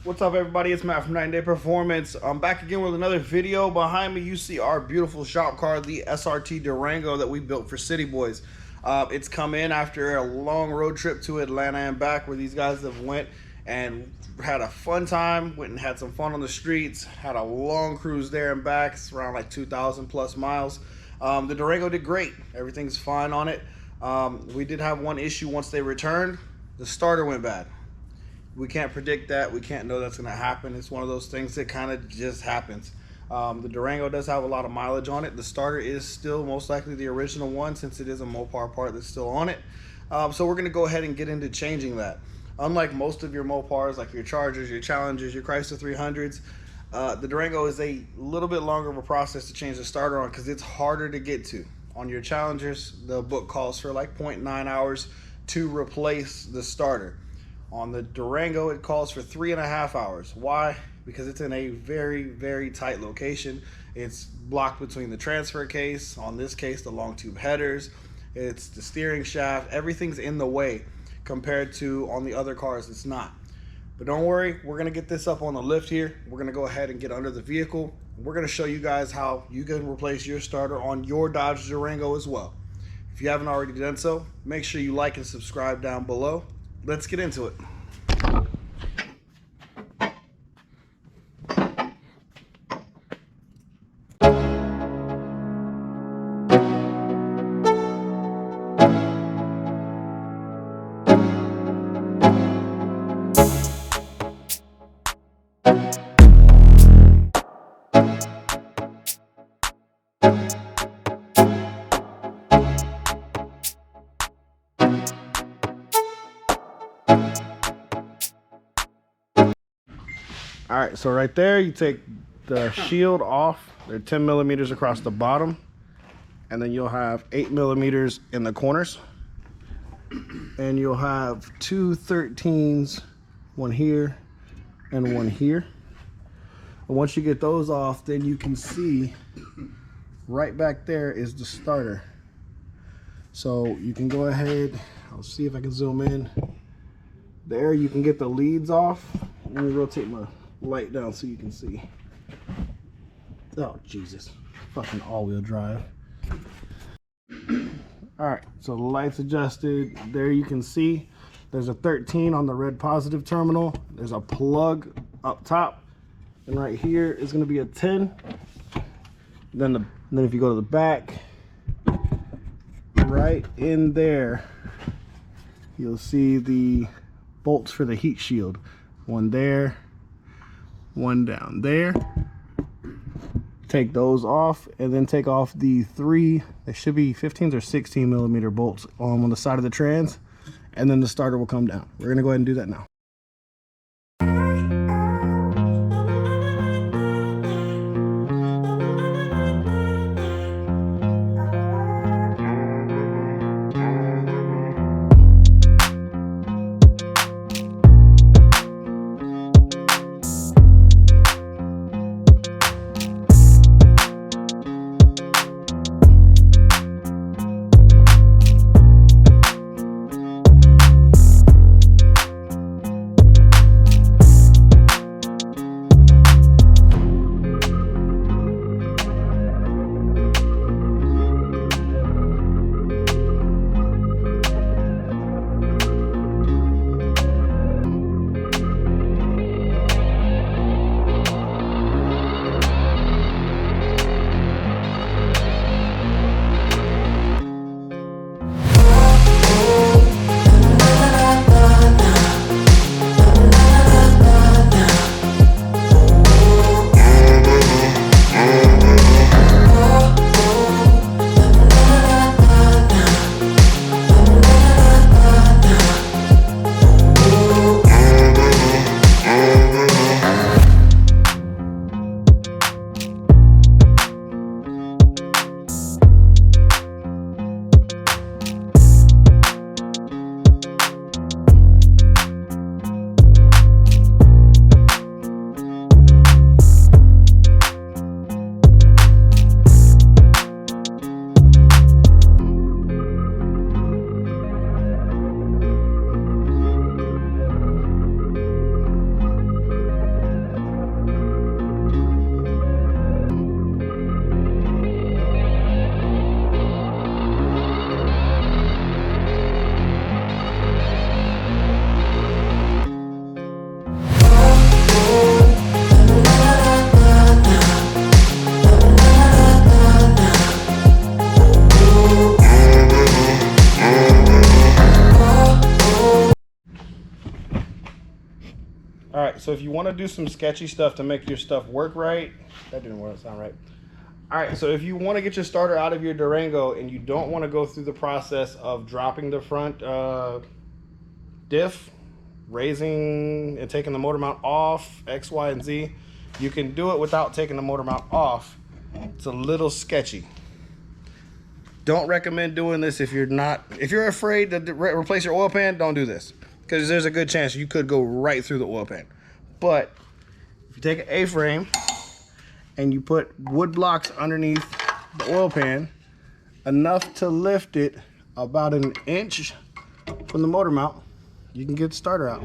What's up, everybody? It's Matt from 9 Day Performance. I'm back again with another video. Behind me, you see our beautiful shop car, the SRT Durango that we built for City Boys. It's come in after a long road trip to Atlanta and back, where these guys have went and had a fun time, went and had some fun on the streets, had a long cruise there and back. It's around like 2,000 plus miles. The Durango did great. Everything's fine on it. We did have one issue once they returned. The starter went bad. We can't predict that. We can't know that's going to happen. It's one of those things that kind of just happens. The Durango does have a lot of mileage on it. The starter is still most likely the original one, since it is a Mopar part that's still on it. So we're going to go ahead and get into changing that. Unlike most of your Mopars, like your Chargers, your Challengers, your Chrysler 300s, the Durango is a little bit longer of a process to change the starter on, because it's harder to get to. On your Challengers, the book calls for like 0.9 hours to replace the starter. On the Durango, it calls for 3.5 hours. Why? Because it's in a very, very tight location. It's blocked between the transfer case, on this case, the long tube headers, it's the steering shaft, everything's in the way, compared to on the other cars, it's not. But don't worry, we're gonna get this up on the lift here. We're gonna go ahead and get under the vehicle. We're gonna show you guys how you can replace your starter on your Dodge Durango as well. If you haven't already done so, make sure you like and subscribe down below. Let's get into it. All right, so right there, you take the shield off. They're 10 millimeters across the bottom, and then you'll have 8 millimeters in the corners. And you'll have two 13s, one here and one here. And once you get those off, then you can see right back there is the starter. So you can go ahead, I'll see if I can zoom in. There, you can get the leads off. Let me rotate my light down so you can see. Oh Jesus, fucking all-wheel drive. All right, so the light's adjusted. There you can see there's a 13 on the red positive terminal. There's a plug up top, and right here is going to be a 10. Then if you go to the back, right in there, you'll see the bolts for the heat shield. One there, one down there. Take those off, and then take off the three, they should be 15s or 16 millimeter bolts on the side of the trans, and then the starter will come down. We're gonna go ahead and do that now. All right, so if you want to do some sketchy stuff to make your stuff work right, that didn't sound right. All right, so if you want to get your starter out of your Durango and you don't want to go through the process of dropping the front diff, raising and taking the motor mount off, X, Y, and Z, you can do it without taking the motor mount off. It's a little sketchy. Don't recommend doing this if you're afraid to replace your oil pan. Don't do this, because there's a good chance you could go right through the oil pan. But if you take an A-frame and you put wood blocks underneath the oil pan, enough to lift it about an inch from the motor mount, you can get the starter out.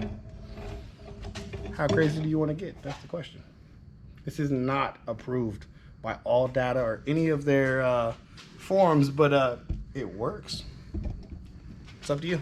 How crazy do you want to get? That's the question. This is not approved by All Data or any of their forums, but it works. It's up to you.